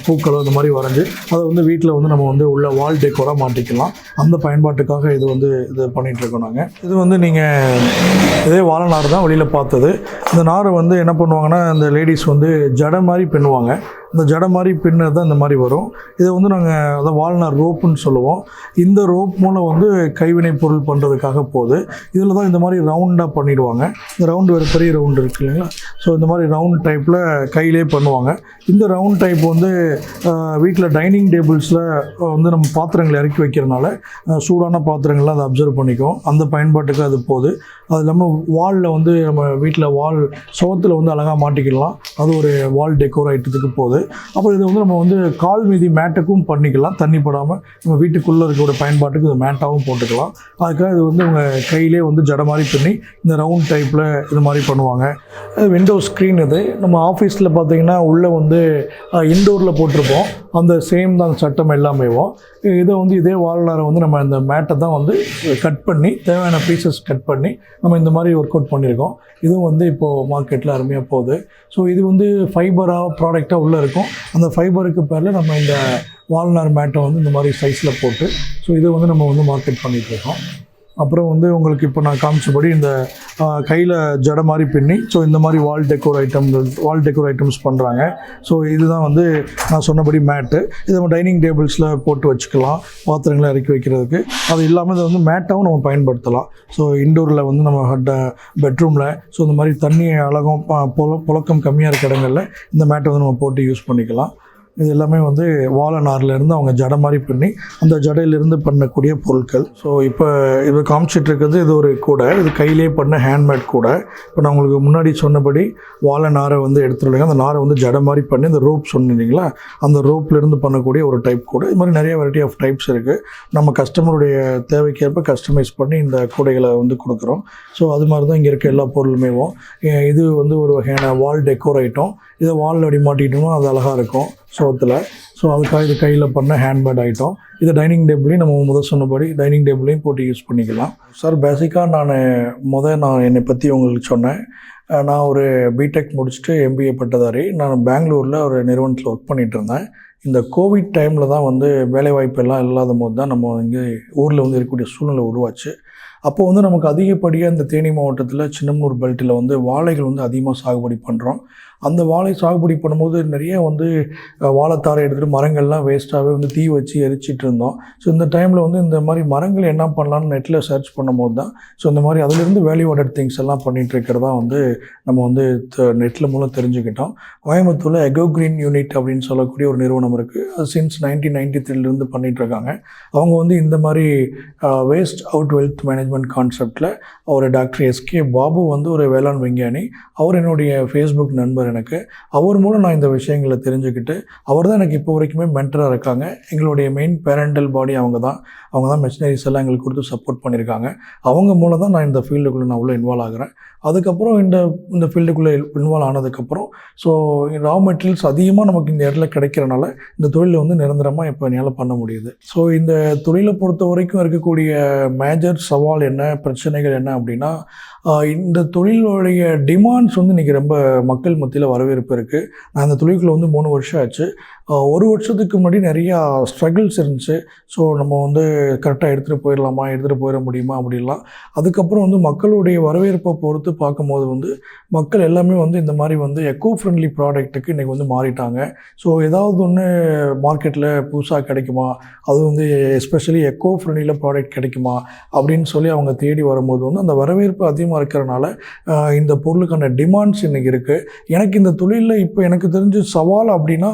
பூக்களோ இந்த மாதிரி வரைஞ்சி அதை வந்து வீட்டில் வந்து நம்ம வந்து உள்ள வால் டெக்கோராக மாட்டிக்கலாம். அந்த பயன்பாட்டுக்காக இது வந்து இது பண்ணிகிட்டு இருக்கோம் நாங்கள். இது வந்து நீங்கள் இதே வாழை நார் தான் வெளியில் பார்த்தது. இந்த நாரை வந்து என்ன பண்ணுவாங்கன்னா இந்த லேடிஸ் வந்து ஜடை மாதிரி பின்னுவாங்க. இந்த ஜடை மாதிரி பின்னது தான் இந்த மாதிரி வரும். இதை வந்து நாங்கள் அதை வால்நார் ரோப்புன்னு சொல்லுவோம். இந்த ரோப் மூலம் வந்து கைவினை பொருள் பண்ணுறதுக்காக போகுது. இதில் தான் இந்த மாதிரி ரவுண்டாக பண்ணிடுவாங்க. இந்த ரவுண்டு வேறு பெரிய ரவுண்டு இருக்குது இல்லைங்களா? ஸோ இந்த மாதிரி ரவுண்ட் டைப்பில் கையிலே பண்ணுவாங்க. இந்த ரவுண்ட் டைப் வந்து வீட்டில் டைனிங் டேபிள்ஸில் வந்து நம்ம பாத்திரங்களை இறக்கி வைக்கிறனால சூடான பாத்திரங்கள்லாம் அதை அப்சர்வ் பண்ணிக்கும். அந்த பயன்பாட்டுக்கு அது போகுது. அது இல்லாமல் வாலில் வந்து நம்ம வீட்டில் வால் சுவத்தில் வந்து அழகாக மாட்டிக்கலாம். அது ஒரு வால் டெக்கோர் ஐட்டத்துக்கு போகுது. அப்புறம் இது வந்து நம்ம வந்து கால் மீதி மேட்டுக்கும் பண்ணிக்கலாம். தண்ணி படாமல் நம்ம வீட்டுக்குள்ளே இருக்கக்கூடிய பயன்பாட்டுக்கு இது மேட்டாகவும் போட்டுக்கலாம். அதுக்காக இது வந்து அவங்க கையிலே வந்து ஜடை மாதிரி பண்ணி இந்த ரவுண்ட் டைப்பில் இது மாதிரி பண்ணுவாங்க. விண்டோ ஸ்க்ரீன் இது நம்ம ஆஃபீஸில் பார்த்திங்கன்னா உள்ளே வந்து இன்டோரில் போட்டிருப்போம். அந்த சேம் தான் சட்டம் எல்லாமேவும். இதை வந்து இதே வால்நாரை வந்து நம்ம இந்த மேட்டை தான் வந்து கட் பண்ணி தேவையான பீசஸ் கட் பண்ணி நம்ம இந்த மாதிரி ஒர்க் அவுட் பண்ணியிருக்கோம். இதுவும் வந்து இப்போது மார்க்கெட்டில் அருமையாக போகுது. ஸோ இது வந்து ஃபைபராக ப்ராடக்டாக உள்ளே இருக்கும். அந்த ஃபைபருக்கு பேரில் நம்ம இந்த வால்நார் மேட்டை வந்து இந்த மாதிரி சைஸில் போட்டு ஸோ இதை வந்து நம்ம வந்து மார்க்கெட் பண்ணிகிட்ருக்கோம். அப்புறம் வந்து உங்களுக்கு இப்போ நான் காமிச்சபடி இந்த கையில் ஜடை மாதிரி பின்னி ஸோ இந்த மாதிரி வால் டெக்கோர் ஐட்டம்ஸ் பண்ணுறாங்க. ஸோ இதுதான் வந்து நான் சொன்னபடி மேட்டு. இதை நம்ம டைனிங் டேபிள்ஸில் போட்டு வச்சுக்கலாம், பாத்திரங்களை இறக்கி வைக்கிறதுக்கு. அது இல்லாமல் இதை வந்து மேட்டாகவும் நம்ம பயன்படுத்தலாம். ஸோ இன்டோரில் வந்து நம்ம பெட்ரூமில் ஸோ இந்த மாதிரி தண்ணி அழகும் புழக்கம் கம்மியாக இருக்க இடங்களில் இந்த மேட்டை வந்து நம்ம போட்டு யூஸ் பண்ணிக்கலாம். இது எல்லாமே வந்து வாழை நார்லேருந்து அவங்க ஜடை மாதிரி பண்ணி அந்த ஜடையிலேருந்து பண்ணக்கூடிய பொருட்கள். ஸோ இப்போ இது காமிச்சிட்டு இருக்கிறது இது ஒரு கூடை, இது கையிலே பண்ண ஹேண்ட்மேட் கூடை. இப்போ நான் உங்களுக்கு முன்னாடி சொன்னபடி வாழை நாரை வந்து எடுத்துருங்க, அந்த நாரை வந்து ஜடை மாதிரி பண்ணி அந்த ரோப் சொன்னீங்களா, அந்த ரோப்லேருந்து பண்ணக்கூடிய ஒரு டைப் கூடை. இது மாதிரி நிறைய வெரைட்டி ஆஃப் டைப்ஸ் இருக்குது. நம்ம கஸ்டமருடைய தேவைக்கேற்ப கஸ்டமைஸ் பண்ணி இந்த கூடைகளை வந்து கொடுக்குறோம். ஸோ அது மாதிரி தான் இங்கே இருக்க எல்லா பொருளுமேவும். இது வந்து ஒரு வகையான வால் டெக்கோர் ஐட்டம். இதை வாலில் அப்படி மாட்டிக்கிட்டோம்னா அது அழகாக இருக்கும் சோத்தில். ஸோ அதுக்காக இது கையில் பண்ண ஹேண்ட்மேட் ஐட்டம். இது டைனிங் டேபிளையும் நம்ம சொன்னபடி டைனிங் டேபிளையும் போட்டு யூஸ் பண்ணிக்கலாம். சார் பேசிக்காக நான் என்னை பற்றி உங்களுக்கு சொன்னேன். நான் ஒரு பிடெக் முடிச்சுட்டு எம்பிஏ பட்டதாரி. நான் பெங்களூரில் ஒரு நிறுவனத்தில் ஒர்க் பண்ணிகிட்டு இருந்தேன். இந்த கோவிட் டைமில் தான் வந்து வேலைவாய்ப்பு எல்லாம் இல்லாத போது தான் நம்ம இங்கே ஊரில் வந்து இருக்கக்கூடிய சூழ்நிலை உருவாச்சு. அப்போது வந்து நமக்கு அதிகப்படியாக இந்த தேனி மாவட்டத்தில் சின்னமனூர் பெல்ட்டில் வந்து வாழைகள் வந்து அதிகமாக சாகுபடி பண்ணுறோம். அந்த வாழை சாகுபடி பண்ணும்போது நிறைய வந்து வாழைத்தாரை எடுத்துகிட்டு மரங்கள்லாம் வேஸ்ட்டாகவே வந்து தீ வச்சு எரிச்சிட்டு இருந்தோம். ஸோ இந்த டைமில் வந்து இந்த மாதிரி மரங்கள் என்ன பண்ணலான்னு நெட்டில் சர்ச் பண்ணும்போது தான் ஸோ இந்த மாதிரி அதிலிருந்து வேல்யூ ஆடட் திங்ஸ் எல்லாம் பண்ணிகிட்டு இருக்கிறதா வந்து நம்ம வந்து நெட்டில் மூலம் தெரிஞ்சுக்கிட்டோம். கோயம்புத்தூரில் எகோ கிரீன் யூனிட் அப்படின்னு சொல்லக்கூடிய ஒரு நிறுவனம் இருக்குது. அது சின்ஸ் 1993 பண்ணிகிட்ருக்காங்க. அவங்க வந்து இந்த மாதிரி வேஸ்ட் அவுட் வெல்த் மேனேஜ்மெண்ட் கான்செப்டில் ஒரு டாக்டர் எஸ்கே பாபு வந்து ஒரு வேளாண் விஞ்ஞானி. அவர் என்னுடைய ஃபேஸ்புக் நண்பர். எனக்கு அவர் மூலம் நான் இந்த விஷயங்களை தெரிஞ்சுக்கிட்டு அவர் தான் எனக்கு இப்போ வரைக்குமே மென்டராக இருக்காங்க. எங்களுடைய மெயின் பேரண்டல் பாடி அவங்க தான் மெஷினரிஸ் எல்லாம் எங்களுக்கு கொடுத்து சப்போர்ட் பண்ணியிருக்காங்க. அவங்க மூலம் தான் நான் இந்த ஃபீல்டுக்குள்ளே நான் உள்ள இன்வால்வ் ஆகிறேன். அதுக்கப்புறம் இந்த ஃபீல்டுக்குள்ளே இன்வால்வ் ஆனதுக்கப்புறம் ஸோ ரா மெட்டீரியல்ஸ் அதிகமாக நமக்கு இந்த இடத்துல கிடைக்கிறனால இந்த தொழிலை வந்து நிரந்தரமாக இப்போ என்னால் பண்ண முடியுது. ஸோ இந்த தொழிலை பொறுத்த வரைக்கும் இருக்கக்கூடிய மேஜர் சவால் என்ன, பிரச்சனைகள் என்ன அப்படின்னா, இந்த தொழிலுடைய டிமாண்ட்ஸ் வந்து இன்றைக்கி ரொம்ப மக்கள் மத்தியில் வரவேற்பு இருக்குது. நான் இந்த தொழிலுக்குள்ள வந்து 3 வருஷம் ஆச்சு. 1 வருஷத்துக்கு முன்னாடி நிறையா ஸ்ட்ரகிள்ஸ் இருந்துச்சு. ஸோ நம்ம வந்து கரெக்டாக எடுத்துகிட்டு போயிட முடியுமா அப்படின்லாம். அதுக்கப்புறம் வந்து மக்களுடைய வரவேற்பை பொறுத்து பார்க்கும்போது வந்து மக்கள் எல்லாமே வந்து இந்த மாதிரி வந்து எக்கோ ஃப்ரெண்ட்லி ப்ராடக்ட்டுக்கு இன்றைக்கி வந்து மாறிட்டாங்க. ஸோ ஏதாவது ஒன்று மார்க்கெட்டில் புதுசாக கிடைக்குமா, அது வந்து எஸ்பெஷலி எக்கோ ஃப்ரெண்ட்லியில் ப்ராடக்ட் கிடைக்குமா அப்படின்னு சொல்லி அவங்க தேடி வரும்போது வந்து அந்த வரவேற்பு அதிகமாக இருக்கிறனால இந்த பொருளுக்கான டிமாண்ட்ஸ் இன்றைக்கி இருக்குது. எனக்கு இந்த தொழிலில் இப்போ எனக்கு தெரிஞ்ச சவால் அப்படின்னா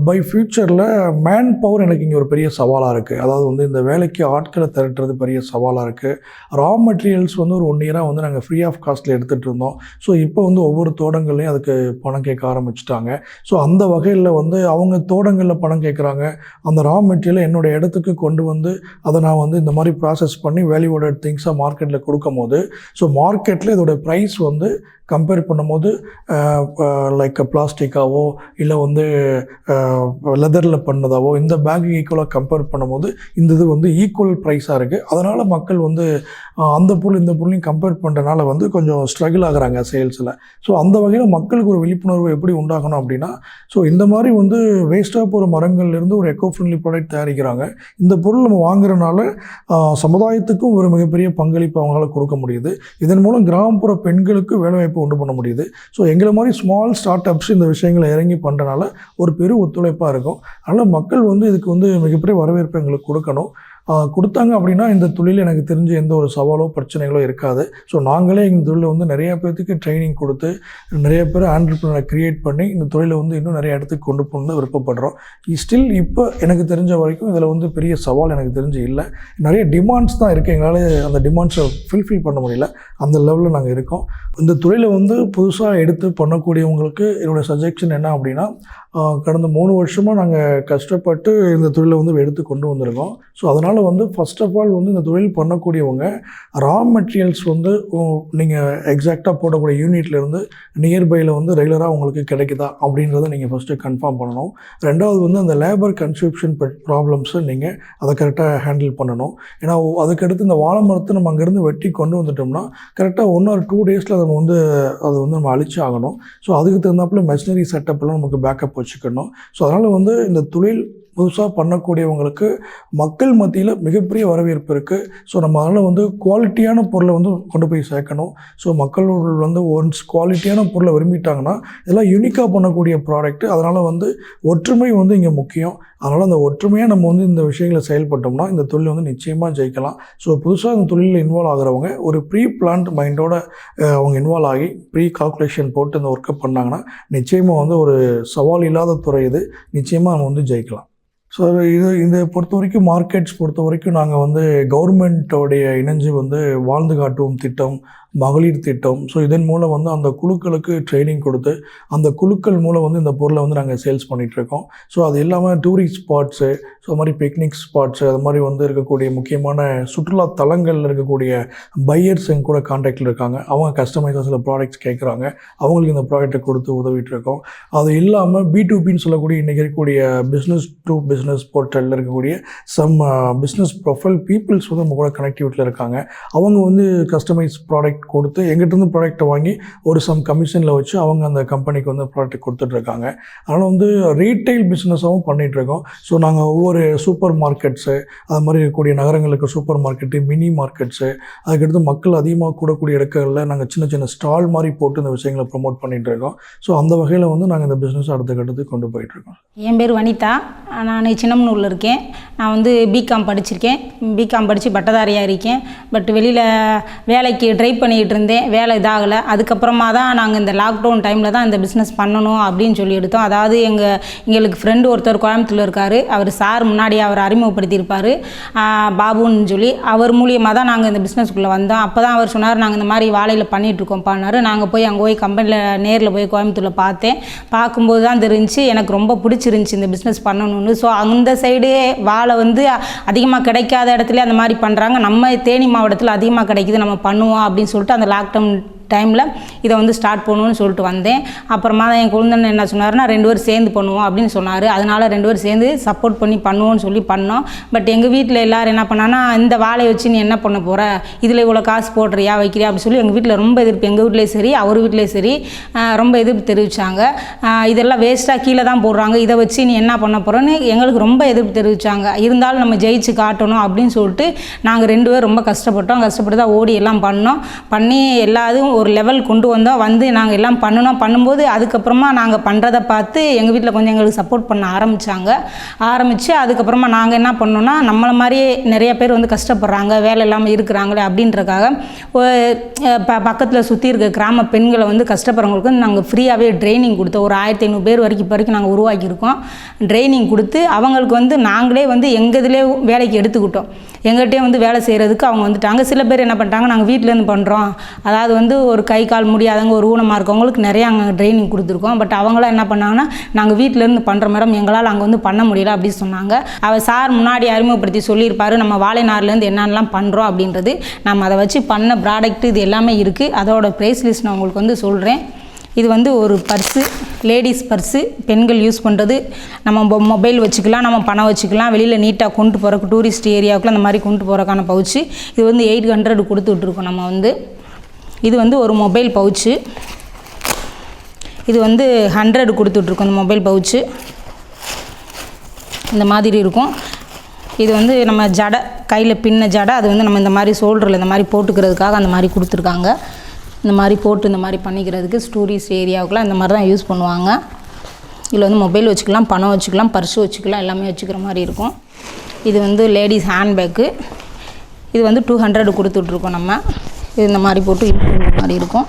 பை ஃப்யூச்சரில் மேன் பவர் எனக்கு இங்கே ஒரு பெரிய சவாலாக இருக்குது. அதாவது வந்து இந்த வேலைக்கு ஆட்களை திரட்டுறது பெரிய சவாலாக இருக்குது. ரா மெட்டீரியல்ஸ் வந்து ஒரு 1 இயராக வந்து நாங்கள் ஃப்ரீ ஆஃப் காஸ்ட்டில் எடுத்துகிட்டு இருந்தோம். ஸோ இப்போ வந்து ஒவ்வொரு தோட்டங்கள்லையும் அதுக்கு பணம் கேட்க ஆரம்பிச்சிட்டாங்க. ஸோ அந்த வகையில் வந்து அவங்க தோட்டங்களில் பணம் கேட்குறாங்க. அந்த ரா மெட்டீரியலை என்னோடய இடத்துக்கு கொண்டு வந்து அதை நான் வந்து இந்த மாதிரி ப்ராசஸ் பண்ணி வேல்யூவோட திங்ஸாக மார்க்கெட்டில் கொடுக்கும் போது ஸோ மார்க்கெட்டில் இதோட ப்ரைஸ் வந்து கம்பேர் பண்ணும்போது லைக் பிளாஸ்டிக்காவோ இல்லை வந்து லெதரில் பண்ணதாவோ இந்த பேக்கு ஈக்குவலாக கம்பேர் பண்ணும்போது இந்த இது வந்து ஈக்குவல் ப்ரைஸாக இருக்குது. அதனால் மக்கள் வந்து அந்த பொருள் இந்த பொருளையும் கம்பேர் பண்ணுறதுனால வந்து கொஞ்சம் ஸ்ட்ரகிள் ஆகுறாங்க சேல்ஸில். ஸோ அந்த வகையில் மக்களுக்கு ஒரு விழிப்புணர்வு எப்படி உண்டாகணும் அப்படின்னா, ஸோ இந்த மாதிரி வந்து வேஸ்ட்டாக போகிற மரங்கள்லேருந்து ஒரு எக்கோ ஃப்ரெண்ட்லி ப்ராடக்ட் தயாரிக்கிறாங்க. இந்த பொருள் நம்ம வாங்குறதுனால சமுதாயத்துக்கும் ஒரு மிகப்பெரிய பங்களிப்பு அவங்களால கொடுக்க முடியுது. இதன் மூலம் கிராமப்புற பெண்களுக்கு வேலைவாய்ப்பு உண்டு பண்ண முடியுது. ஸோ எங்களை மாதிரி ஸ்மால் ஸ்டார்ட் அப்ஸ் இந்த விஷயங்களை இறங்கி பண்ணுறனால ஒரு பெரிய ஒத்துழைப்பாக இருக்கும். அதனால் மக்கள் வந்து இதுக்கு வந்து மிகப்பெரிய வரவேற்பு எங்களுக்கு கொடுத்தாங்க அப்படின்னா இந்த தொழில் எனக்கு தெரிஞ்ச எந்த ஒரு சவாலோ பிரச்சனைகளோ இருக்காது. ஸோ நாங்களே இந்த தொழிலை வந்து நிறைய பேர்த்துக்கு ட்ரைனிங் கொடுத்து நிறைய பேர் ஆண்டர்ப்ரனரை க்ரியேட் பண்ணி இந்த தொழிலை வந்து இன்னும் நிறைய இடத்துக்கு கொண்டு போகணுன்னு விருப்பப்படுறோம். ஸ்டில் இப்போ எனக்கு தெரிஞ்ச வரைக்கும் இதில் வந்து பெரிய சவால் எனக்கு தெரிஞ்சு இல்லை. நிறைய டிமாண்ட்ஸ் தான் இருக்குது. எங்களால் அந்த டிமாண்ட்ஸை ஃபில்ஃபில் பண்ண முடியல. அந்த லெவலில் நாங்கள் இருக்கோம். இந்த தொழிலை வந்து புதுசாக எடுத்து பண்ணக்கூடியவங்களுக்கு என்னோடய சஜெஷன் என்ன அப்படின்னா, கடந்த 3 வருஷமாக நாங்கள் கஷ்டப்பட்டு இந்த தொழிலை வந்து எடுத்து கொண்டு வந்திருக்கோம். ஸோ அதனால் வந்து ஃபர்ஸ்ட் ஆஃப் ஆல் வந்து இந்த தொழில் பண்ணக்கூடியவங்க ரா மெட்டீரியல்ஸ் வந்து நீங்கள் எக்ஸாக்டாக போடக்கூடிய யூனிட்லேருந்து நியர்பையில் வந்து ரெகுலராக உங்களுக்கு கிடைக்குதா அப்படின்றத நீங்கள் ஃபஸ்ட்டு கன்ஃபார்ம் பண்ணணும். ரெண்டாவது வந்து அந்த லேபர் கன்சப்ஷன் ப்ராப்ளம்ஸை நீங்கள் அதை கரெக்டாக ஹேண்டில் பண்ணணும். ஏன்னா அதுக்கடுத்து இந்த வாழை மரத்தை நம்ம அங்கேருந்து வெட்டி கொண்டு வந்துட்டோம்னா கரெக்டாக 1 or 2 டேஸில் அதை வந்து நம்ம அழிச்சு ஆகணும். ஸோ அதுக்கு தகுந்தாப்புல மெஷினரி செட்டப்லாம் நமக்கு பேக்கப் வச்சுக்கணும். ஸோ அதனால் வந்து இந்த தொழில் புதுசாக பண்ணக்கூடியவங்களுக்கு மக்கள் மத்தியில் மிகப்பெரிய வரவேற்பு இருக்குது. ஸோ நம்ம அதனால் வந்து குவாலிட்டியான பொருளை வந்து கொண்டு போய் சேர்க்கணும். ஸோ மக்கள் வந்து ஒன்ஸ் குவாலிட்டியான பொருளை விரும்பிட்டாங்கன்னா இதெல்லாம் யூனிக்காக பண்ணக்கூடிய ப்ராடக்ட்டு. அதனால் வந்து ஒற்றுமை வந்து இங்கே முக்கியம். அதனால் அந்த ஒற்றுமையாக நம்ம வந்து இந்த விஷயங்களை செயல்பட்டோம்னா இந்த தொழில் வந்து நிச்சயமாக ஜெயிக்கலாம். ஸோ புதுசாக இந்த தொழிலில் இன்வால்வ் ஆகிறவங்க ஒரு ப்ரீ பிளான்ட் மைண்டோட அவங்க இன்வால்வ் ஆகி ப்ரீ கால்குலேஷன் போட்டு இந்த ஒர்க்கை பண்ணாங்கன்னா நிச்சயமாக வந்து ஒரு சவால் இல்லாத துறை இது. நிச்சயமாக நம்ம வந்து ஜெயிக்கலாம். ஸோ இதை பொறுத்த வரைக்கும் மார்க்கெட்ஸ் பொறுத்த வரைக்கும் நாங்கள் வந்து கவர்மெண்ட்டோடைய இணைஞ்சு வந்து வாழ்ந்து காட்டுவோம் திட்டம், மகளிர் திட்டம், ஸோ இதன் மூலம் வந்து அந்த குழுக்களுக்கு ட்ரைனிங் கொடுத்து அந்த குழுக்கள் மூலம் வந்து இந்த பொருளை வந்து நாங்கள் சேல்ஸ் பண்ணிகிட்ருக்கோம். ஸோ அது இல்லாமல் டூரிஸ்ட் ஸ்பாட்ஸு, ஸோ அது மாதிரி பிக்னிக் ஸ்பாட்ஸு, அது மாதிரி வந்து இருக்கக்கூடிய முக்கியமான சுற்றுலா தலங்களில் இருக்கக்கூடிய பையர்ஸ் எங்க கூட கான்டாக்டில் இருக்காங்க. அவங்க கஸ்டமைஸாக சில ப்ராடக்ட்ஸ் கேட்குறாங்க, அவங்களுக்கு இந்த ப்ராடக்ட்டை கொடுத்து உதவிட்டுருக்கோம். அது இல்லாமல் B2Bன்னு சொல்லக்கூடிய இன்றைக்கி இருக்கக்கூடிய பிஸ்னஸ் டு பிஸ்னஸ் போர்ட்டலில் இருக்கக்கூடிய பிஸ்னஸ் ப்ரொஃபைல் பீப்புள்ஸ் வந்து நம்ம கூட கனெக்டிவிட்டியில் இருக்காங்க. அவங்க வந்து கஸ்டமைஸ் ப்ராடக்ட் கொடுத்து எங்கிட்டருந்து ப்ராடக்ட்டை வாங்கி ஒரு கமிஷனில் வச்சு அவங்க அந்த கம்பெனிக்கு வந்து ப்ராடக்ட் கொடுத்துட்ருக்காங்க. அதனால் வந்து ரீட்டைல் பிஸ்னஸாகவும் பண்ணிகிட்ருக்கோம். ஸோ நாங்கள் ஒவ்வொரு சூப்பர் மார்க்கெட்ஸு, அது மாதிரி இருக்கக்கூடிய நகரங்களுக்கு சூப்பர் மார்க்கெட்டு, மினி மார்க்கெட்ஸு, அதுக்கடுத்து மக்கள் அதிகமாக கூடக்கூடிய இடங்களில் நாங்கள் சின்ன சின்ன ஸ்டால் மாதிரி போட்டு இந்த விஷயங்களை ப்ரொமோட் பண்ணிகிட்ருக்கோம். ஸோ அந்த வகையில் வந்து நாங்கள் இந்த பிஸ்னஸ் அடுத்த கட்டத்துக்கு கொண்டு போயிட்டுருக்கோம். என் பேர் வனிதா, நான் சின்னமனூரில் இருக்கேன். நான் வந்து பிகாம் படிச்சிருக்கேன். பிகாம் படித்து பட்டதாரியாக இருக்கேன். பட் வெளியில் வேலைக்கு ட்ரை பண்ணிக்கிட்டு இருந்தேன், வேலை இதாகலை. அதுக்கப்புறமா தான் நாங்கள் இந்த லாக்டவுன் டைமில் தான் இந்த பிஸ்னஸ் பண்ணணும் அப்படின்னு சொல்லி எடுத்தோம். அதாவது எங்களுக்கு ஃப்ரெண்டு ஒருத்தர் கோயம்புத்தூரில் இருக்கார். அவர் சார் முன்னாடி அவர் அறிமுகப்படுத்தியிருப்பார், பாபுன்னு சொல்லி. அவர் மூலியமாக தான் நாங்கள் இந்த பிஸ்னஸ்க்குள்ளே வந்தோம். அப்போ தான் அவர் சொன்னார், நாங்கள் இந்த மாதிரி வாழையில் பண்ணிகிட்ருக்கோம்ப்பானார். நாங்கள் போய் அங்கே போய் கம்பெனியில் நேரில் போய் கோயம்புத்தூரில் பார்த்தேன். பார்க்கும்போது தான் தெரிஞ்சு எனக்கு ரொம்ப பிடிச்சிருந்துச்சி இந்த பிஸ்னஸ் பண்ணணும்னு. ஸோ அந்த சைடு வாழை வந்து அதிகமாக கிடைக்காத இடத்துல அந்த மாதிரி பண்ணுறாங்க. நம்ம தேனி மாவட்டத்தில் அதிகமாக கிடைக்குது, நம்ம பண்ணுவோம் அப்படின்னு சொல்லிட்டு அந்த லாக்டவுன் டைமில் இதை வந்து ஸ்டார்ட் பண்ணணும்னு சொல்லிட்டு வந்தேன். அப்புறமா தான் என் குழந்தை என்ன சொன்னார்னா, 2 பேரும் சேர்ந்து பண்ணுவோம் அப்படின்னு சொன்னார். அதனால் 2 பேரும் சேர்ந்து சப்போர்ட் பண்ணி பண்ணுவோன்னு சொல்லி பண்ணோம். பட் எங்கள் வீட்டில் எல்லோரும் என்ன பண்ணான்னா, இந்த வாழையை வச்சு நீ என்ன பண்ண போகிற, இதில் இவ்வளோ காசு போடுறியா வைக்கிறியா அப்படி சொல்லி எங்கள் வீட்டில் ரொம்ப எதிர்ப்பு. எங்கள் வீட்லேயும் சரி அவர் வீட்லேயும் சரி ரொம்ப எதிர்ப்பு தெரிவித்தாங்க. இதெல்லாம் வேஸ்ட்டாக கீழே தான் போடுறாங்க, இதை வச்சு நீ என்ன பண்ண போகிறோன்னு எங்களுக்கு ரொம்ப எதிர்ப்பு தெரிவித்தாங்க. இருந்தாலும் நம்ம ஜெயிச்சு காட்டணும் அப்படின்னு சொல்லிட்டு நாங்கள் 2 பேரும் ரொம்ப கஷ்டப்பட்டோம். கஷ்டப்பட்டு தான் ஓடி எல்லாம் பண்ணி எல்லாரும் ஒரு லெவல் கொண்டு வந்தோம். வந்து நாங்கள் எல்லாம் பண்ணும்போது அதுக்கப்புறமா நாங்கள் பண்ணுறதை பார்த்து எங்கள் வீட்டில் கொஞ்சம் எங்களுக்கு சப்போர்ட் பண்ண ஆரம்பித்து அதுக்கப்புறமா நாங்கள் என்ன பண்ணோன்னா, நம்மளை மாதிரியே நிறைய பேர் வந்து கஷ்டப்படுறாங்க, வேலை இல்லாமல் இருக்கிறாங்களே அப்படின்றக்காக பக்கத்தில் சுற்றி இருக்க கிராம பெண்களை வந்து கஷ்டப்படுறவங்களுக்கு வந்து நாங்கள் ஃப்ரீயாகவே ட்ரைனிங் கொடுத்தோம். ஒரு 1500 பேர் வரைக்கும் நாங்கள் உருவாக்கியிருக்கோம். ட்ரைனிங் கொடுத்து அவங்களுக்கு வந்து நாங்களே வந்து எங்கள் இதிலே வேலைக்கு எடுத்துக்கிட்டோம். எங்கள்கிட்டே வந்து வேலை செய்கிறதுக்கு அவங்க வந்துட்டாங்க. சில பேர் என்ன பண்ணிட்டாங்க, நாங்கள் வீட்டிலேருந்து பண்ணுறோம், அதாவது வந்து ஒரு கை கால் முடியாதவங்க, ஒரு ஊனமாக இருக்கவங்களுக்கு நிறையா அங்கே ட்ரைனிங் கொடுத்துருக்கோம். பட் அவங்களாம் என்ன பண்ணாங்கன்னா, நாங்கள் வீட்டிலேருந்து பண்ணுற மேடம், எங்களால் அங்கே வந்து பண்ண முடியல அப்படின்னு சொன்னாங்க. அவர் சார் முன்னாடி அறிமுகப்படுத்தி சொல்லியிருப்பார், நம்ம வாழை நார்லேருந்து என்னென்னலாம் பண்ணுறோம் அப்படின்றது. நம்ம அதை வச்சு பண்ண ப்ராடக்ட் இது எல்லாமே இருக்குது. அதோட ப்ரைஸ் லிஸ்ட் நான் உங்களுக்கு வந்து சொல்கிறேன். இது வந்து ஒரு பர்ஸு, லேடிஸ் பர்ஸு, பெண்கள் யூஸ் பண்ணுறது. நம்ம மொபைல் வச்சுக்கலாம், நம்ம பணம் வச்சுக்கலாம், வெளியில் நீட்டாக கொண்டு போகிறக்கு டூரிஸ்ட் ஏரியாவுக்குள்ள அந்த மாதிரி கொண்டு போகிறக்கான பவுச்சு. இது வந்து 800 கொடுத்துட்ருக்கோம் நம்ம வந்து. இது வந்து ஒரு மொபைல் பவுச்சு. இது வந்து 100 கொடுத்துட்ருக்கோம் இந்த மொபைல் பவுச்சு. இந்த மாதிரி இருக்கும். இது வந்து நம்ம ஜடை, கையில் பின்ன ஜடை, அது வந்து நம்ம இந்த மாதிரி ஷோல்டரில் இந்த மாதிரி போட்டுக்கிறதுக்காக அந்த மாதிரி கொடுத்துருக்காங்க. இந்த மாதிரி போட்டு இந்த மாதிரி பண்ணிக்கிறதுக்கு டூரிஸ்ட் ஏரியாவுக்குலாம் இந்த மாதிரி தான் யூஸ் பண்ணுவாங்க. இதில் வந்து மொபைல் வச்சுக்கலாம், பணம் வச்சுக்கலாம், பர்ஸு வச்சுக்கலாம், எல்லாமே வச்சுக்கிற மாதிரி இருக்கும். இது வந்து லேடிஸ் ஹேண்ட்பேக்கு. இது வந்து 200 கொடுத்துட்ருக்கோம் நம்ம. இது இந்த மாதிரி போட்டு யூஸ் பண்ணுற மாதிரி இருக்கும்.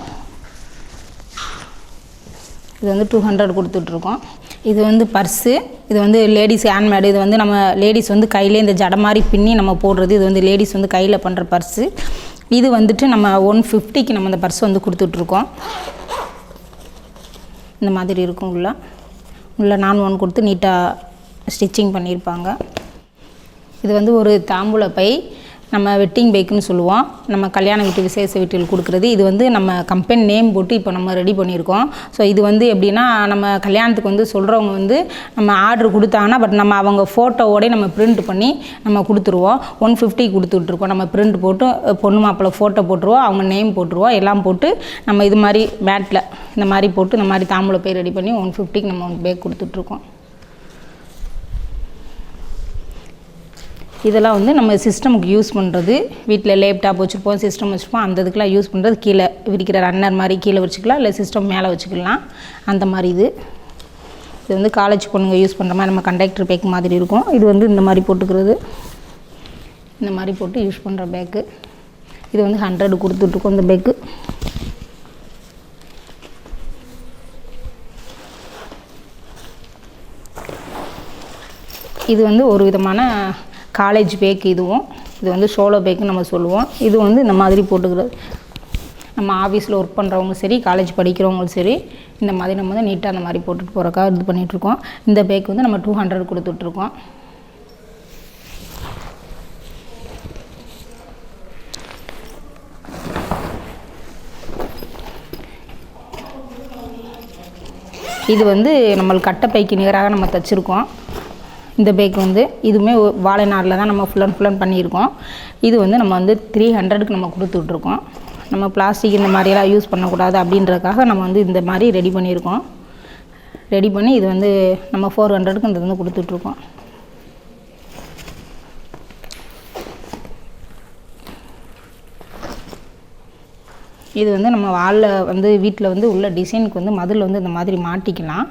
இது வந்து 200 கொடுத்துட்ருக்கோம். இது வந்து பர்ஸு. இது வந்து லேடிஸ் ஹேண்ட்மேடு. இது வந்து நம்ம லேடிஸ் வந்து கையிலே இந்த ஜடை மாதிரி பின்னி நம்ம போடுறது. இது வந்து லேடிஸ் வந்து கையில் பண்ணுற பர்ஸு. இது வந்துட்டு நம்ம 150க்கு நம்ம இந்த பர்ஸ் வந்து கொடுத்துட்ருக்கோம். இந்த மாதிரி இருக்கும். உள்ள நான் 1 கொடுத்து நீட்டாக ஸ்டிச்சிங் பண்ணியிருப்பாங்க. இது வந்து ஒரு தாம்பூல பை, நம்ம வெட்டிங் பைக்குன்னு சொல்லுவோம். நம்ம கல்யாண வீட்டு விசேஷ வீட்டில் கொடுக்குறது. இது வந்து நம்ம கம்பெனி நேம் போட்டு இப்போ நம்ம ரெடி பண்ணியிருக்கோம். ஸோ இது வந்து எப்படின்னா, நம்ம கல்யாணத்துக்கு வந்து சொல்கிறவங்க வந்து நம்ம ஆர்டர் கொடுத்தாங்கன்னா, பட் நம்ம அவங்க ஃபோட்டோவோடய நம்ம பிரிண்ட் பண்ணி நம்ம கொடுத்துருவோம். 150 கொடுத்துட்ருக்கோம். நம்ம பிரிண்ட் போட்டு பொண்ணு மாப்பிள்ளை ஃபோட்டோ போட்டுருவோம், அவங்க நேம் போட்டுருவோம், எல்லாம் போட்டு நம்ம இது மாதிரி மேட்டில் இந்த மாதிரி போட்டு இந்த மாதிரி தாம்பூல பை ரெடி பண்ணி 150க்கு நம்ம பேக் கொடுத்துட்ருக்கோம். இதெல்லாம் வந்து நம்ம சிஸ்டமுக்கு யூஸ் பண்ணுறது. வீட்டில் லேப்டாப் வச்சுருப்போம், சிஸ்டம் வச்சுருப்போம், அந்த இதுக்கெலாம் யூஸ் பண்ணுறது. கீழே விரிக்கிற ரன்னர் மாதிரி கீழே வச்சுக்கலாம், இல்லை சிஸ்டம் மேலே வச்சுக்கலாம், அந்த மாதிரி. இது வந்து காலேஜ் பொண்ணுங்க யூஸ் பண்ணுற மாதிரி நம்ம கண்டக்டர் பேக் மாதிரி இருக்கும். இது வந்து இந்த மாதிரி போட்டுக்கிறது, இந்த மாதிரி போட்டு யூஸ் பண்ணுற பேக்கு. இது வந்து 100 கொடுத்துட்ருக்கோம் இந்த பேக்கு. இது வந்து ஒரு விதமான காலேஜ் பேக். இதுவும் இது வந்து சோலோ பேக்குன்னு நம்ம சொல்லுவோம். இது வந்து இந்த மாதிரி போட்டுக்கிறது. நம்ம ஆஃபீஸில் ஒர்க் பண்ணுறவங்களும் சரி, காலேஜ் படிக்கிறவங்களும் சரி, இந்த மாதிரி நம்ம வந்து நீட்டாக அந்த மாதிரி போட்டுட்டு போகிறக்காக இது பண்ணிகிட்ருக்கோம். இந்த பேக் வந்து நம்ம 200 கொடுத்துட்ருக்கோம். இது வந்து நம்மளுக்கு கட்டைப்பைக்கு நிகராக நம்ம தைச்சிருக்கோம். இந்த பேக் வந்து இதுவுமே வாழை நாரில் தான் நம்ம ஃபுல் அண்ட் பண்ணியிருக்கோம். இது வந்து நம்ம வந்து 300க்கு நம்ம கொடுத்துட்ருக்கோம். நம்ம பிளாஸ்டிக் இந்த மாதிரியெல்லாம் யூஸ் பண்ணக்கூடாது அப்படின்றதுக்காக நம்ம வந்து இந்த மாதிரி ரெடி பண்ணியிருக்கோம். ரெடி பண்ணி இது வந்து நம்ம 400க்கு இந்த வந்து கொடுத்துட்ருக்கோம். இது வந்து நம்ம வாலில் வந்து வீட்டில் வந்து உள்ள டிசைனுக்கு வந்து மதில் வந்து இந்த மாதிரி மாட்டிக்கலாம்.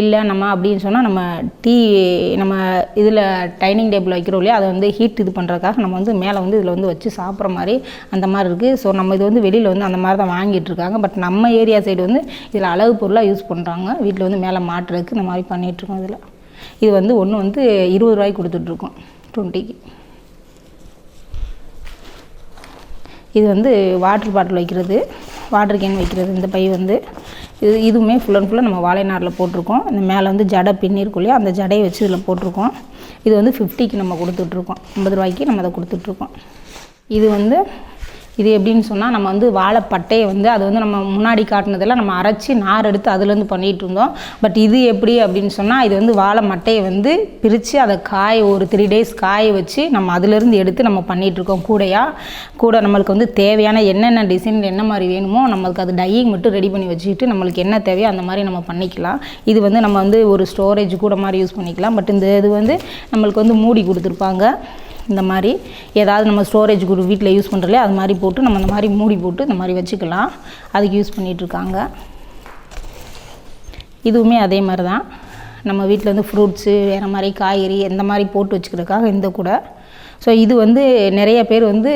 இல்லை நம்ம அப்படின்னு சொன்னால் நம்ம இதில் டைனிங் டேபிள் வைக்கிறோம் இல்லையா, அதை வந்து ஹீட் இது பண்ணுறதுக்காக நம்ம வந்து மேலே வந்து இதில் வந்து வச்சு சாப்பிட்ற மாதிரி அந்த மாதிரி இருக்குது. ஸோ நம்ம இது வந்து வெளியில் வந்து அந்த மாதிரி தான் வாங்கிட்டுருக்காங்க. பட் நம்ம ஏரியா சைடு வந்து இதில் அழகு பொருளாக யூஸ் பண்ணுறாங்க. வீட்டில் வந்து மேலே மாட்டுறதுக்கு இந்த மாதிரி பண்ணிகிட்ருக்கோம். இதில் இது வந்து ஒன்று வந்து 20 ரூபாய்க்கு கொடுத்துட்ருக்கோம், 20க்கு. இது வந்து வாட்டர் பாட்டில் வைக்கிறது, வாட்டர் கேன் வைக்கிறது. இந்த பை வந்து இதுவுமே ஃபுல் அண்ட் ஃபுல்லாக நம்ம வாழை நாரில் போட்டிருக்கோம். இந்த மேலே வந்து ஜடை பின்னிருக்கும் இல்லையா, அந்த ஜடையை வச்சு இதில் போட்டிருக்கோம். இது வந்து 50க்கு நம்ம கொடுத்துட்ருக்கோம். 50 ரூபாய்க்கு நம்ம அதை கொடுத்துட்ருக்கோம். இது எப்படின்னு சொன்னால், நம்ம வந்து வாழைப்பட்டையை வந்து அது வந்து நம்ம முன்னாடி காட்டினதெல்லாம் நம்ம அரைச்சி நார் எடுத்து அதுலேருந்து பண்ணிகிட்டு இருந்தோம். பட் இது எப்படி அப்படின்னு சொன்னால், இது வந்து வாழை மட்டையை வந்து பிரித்து அதை ஒரு 3 days காய வச்சு நம்ம அதுலேருந்து எடுத்து நம்ம பண்ணிகிட்ருக்கோம். கூட நம்மளுக்கு வந்து தேவையான என்னென்ன டிசைனில் என்ன மாதிரி வேணுமோ நம்மளுக்கு அது டையிங் மட்டும் ரெடி பண்ணி வச்சுக்கிட்டு நம்மளுக்கு என்ன தேவையோ அந்த மாதிரி நம்ம பண்ணிக்கலாம். இது வந்து நம்ம வந்து ஒரு ஸ்டோரேஜ் கூட மாதிரி யூஸ் பண்ணிக்கலாம். பட் இந்த இது வந்து நம்மளுக்கு வந்து மூடி கொடுத்துருப்பாங்க. இந்த மாதிரி ஏதாவது நம்ம ஸ்டோரேஜ் கூட வீட்டில் யூஸ் பண்ணுறோம்லையே, அது மாதிரி போட்டு நம்ம இந்த மாதிரி மூடி போட்டு இந்த மாதிரி வச்சுக்கலாம். அதுக்கு யூஸ் பண்ணிகிட்ருக்காங்க. இதுவுமே அதே மாதிரி தான். நம்ம வீட்டில் வந்து ஃப்ரூட்ஸு, வேறு மாதிரி காய்கறி எந்த மாதிரி போட்டு வச்சுக்கிறதுக்காக இந்த கூட. ஸோ இது வந்து நிறைய பேர் வந்து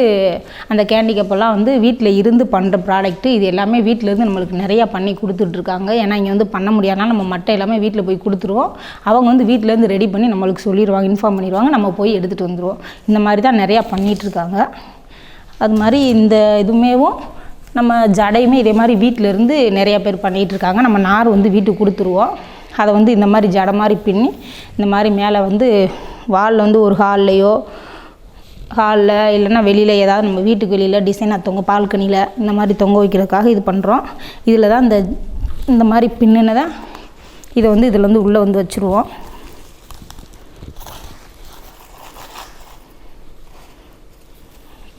அந்த கேண்டி கப்பெல்லாம் வந்து வீட்டில் இருந்து பண்ணுற ப்ராடக்ட்டு. இது எல்லாமே வீட்டிலேருந்து நம்மளுக்கு நிறையா பண்ணி கொடுத்துட்ருக்காங்க. ஏன்னா இங்கே வந்து பண்ண முடியாதுனால நம்ம மட்டை எல்லாமே வீட்டில் போய் கொடுத்துருவோம். அவங்க வந்து வீட்டிலேருந்து ரெடி பண்ணி நம்மளுக்கு சொல்லிடுவாங்க, இன்ஃபார்ம் பண்ணிடுவாங்க. நம்ம போய் எடுத்துகிட்டு வந்துடுவோம். இந்த மாதிரி தான் நிறையா பண்ணிகிட்ருக்காங்க. அது மாதிரி இந்த இதுமேவும் நம்ம ஜடையுமே இதே மாதிரி வீட்டிலேருந்து நிறையா பேர் பண்ணிகிட்ருக்காங்க. நம்ம நார் வந்து வீட்டுக்கு கொடுத்துருவோம். அதை வந்து இந்த மாதிரி ஜடை மாதிரி பின்னி இந்த மாதிரி மேலே வந்து வாலில் வந்து ஒரு ஹாலில் இல்லைன்னா வெளியில் ஏதாவது நம்ம வீட்டுக்கு வெளியில் டிசைனாக பால்கனியில் இந்த மாதிரி தொங்க வைக்கிறதுக்காக இது பண்ணுறோம். இதில் தான் இந்த மாதிரி பின்னுனதை இதை வந்து இதில் வந்து உள்ளே வந்து வச்சுருவோம்.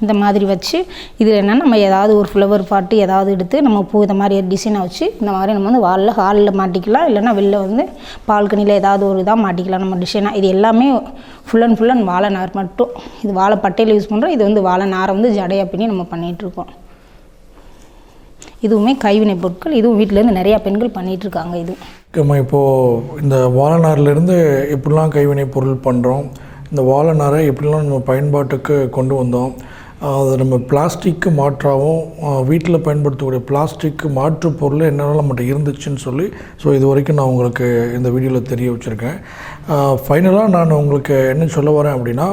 இந்த மாதிரி வச்சு இதில் என்னென்னா நம்ம ஏதாவது ஒரு ஃப்ளவர் பாட்டு ஏதாவது எடுத்து நம்ம பூ இந்த மாதிரி டிசைனை வச்சு இந்த மாதிரி நம்ம வந்து ஹாலில் மாட்டிக்கலாம். இல்லைன்னா வெளில வந்து பால்கனியில் ஏதாவது ஒரு இதாக மாட்டிக்கலாம் நம்ம டிசைனாக. இது எல்லாமே ஃபுல் அண்ட் வாழை நார் மட்டும். இது வாழைப்பட்டையில் யூஸ் பண்ணுறோம். இது வந்து வாழை நாரை வந்து ஜடையாக பின்னி நம்ம பண்ணிகிட்ருக்கோம். இதுவுமே கைவினை பொருட்கள். இதுவும் வீட்டிலேருந்து நிறையா பெண்கள் பண்ணிகிட்ருக்காங்க. இது நம்ம இப்போது இந்த வாழை நார்லேருந்து எப்படிலாம் கைவினை பொருள் பண்ணுறோம், இந்த வாழை நாரை எப்படிலாம் நம்ம பயன்பாட்டுக்கு கொண்டு வந்தோம், அதை நம்ம பிளாஸ்டிக்கு மாற்றாகவும் வீட்டில் பயன்படுத்தக்கூடிய பிளாஸ்டிக்கு மாற்று பொருள் என்னென்ன நம்மகிட்ட இருந்துச்சுன்னு சொல்லி இது வரைக்கும் நான் உங்களுக்கு இந்த வீடியோவில் தெரிய வச்சுருக்கேன். ஃபைனலாக நான் உங்களுக்கு என்ன சொல்ல வரேன் அப்படின்னா,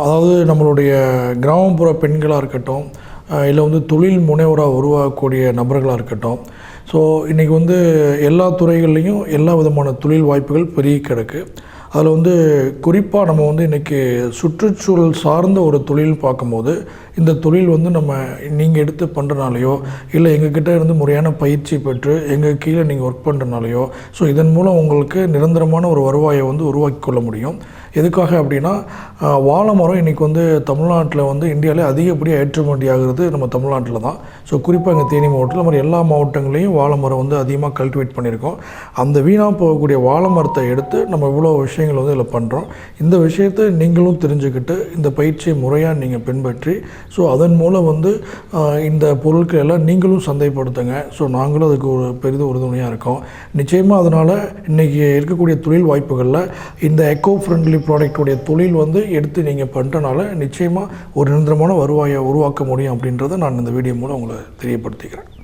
அதாவது நம்மளுடைய கிராமப்புற பெண்களாக இருக்கட்டும், இல்லை வந்து தொழில் முனைவராக உருவாகக்கூடிய நபர்களாக இருக்கட்டும், ஸோ இன்றைக்கி வந்து எல்லா துறைகள்லேயும் எல்லா விதமான தொழில் வாய்ப்புகள் பெருகி கிடக்கு. அதில் வந்து குறிப்பாக நம்ம வந்து இன்றைக்கி சுற்றுச்சூழல் சார்ந்த ஒரு தொழில் பார்க்கும்போது, இந்த தொழில் வந்து நீங்கள் எடுத்து பண்ணுறனாலையோ இல்லை எங்ககிட்ட இருந்து முறையான பயிற்சி பெற்று எங்கள் கீழே நீங்கள் ஒர்க் பண்ணுறனாலையோ இதன் மூலம் உங்களுக்கு நிரந்தரமான ஒரு வருவாயை வந்து உருவாக்கி கொள்ள முடியும். எதுக்காக அப்படின்னா வாழை மரம் இன்றைக்கி வந்து தமிழ்நாட்டில் வந்து இந்தியாவிலே அதிகப்படியாக ஏற்றுமதி ஆகிறது நம்ம தமிழ்நாட்டில் தான். ஸோ குறிப்பாக எங்கள் தேனி மாவட்டத்தில் மாதிரி எல்லா மாவட்டங்களையும் வாழை மரம் வந்து அதிகமாக கல்டிவேட் பண்ணியிருக்கோம். அந்த வீணாக போகக்கூடிய வாழை மரத்தை எடுத்து நம்ம இவ்வளோ விஷயங்கள் வந்து இதில் பண்ணுறோம். இந்த விஷயத்தை நீங்களும் தெரிஞ்சுக்கிட்டு இந்த பயிற்சியை முறையாக நீங்கள் பின்பற்றி ஸோ அதன் மூலம் வந்து இந்த பொருட்கள் எல்லாம் நீங்களும் சந்தைப்படுத்துங்க. ஸோ நாங்களும் அதுக்கு ஒரு பெரிதும் உறுதுணையாக இருக்கோம். நிச்சயமாக அதனால் இன்றைக்கி இருக்கக்கூடிய தொழில் வாய்ப்புகளில் இந்த எக்கோ ஃப்ரெண்ட்லி ப்ராடக்டுடைய தொழில் வந்து எடுத்து நீங்கள் பண்ணுறனால நிச்சயமாக ஒரு நிரந்தரமான வருவாயை உருவாக்க முடியும் அப்படின்றத நான் இந்த வீடியோ மூலம் உங்களை தெரியப்படுத்திக்கிறேன்.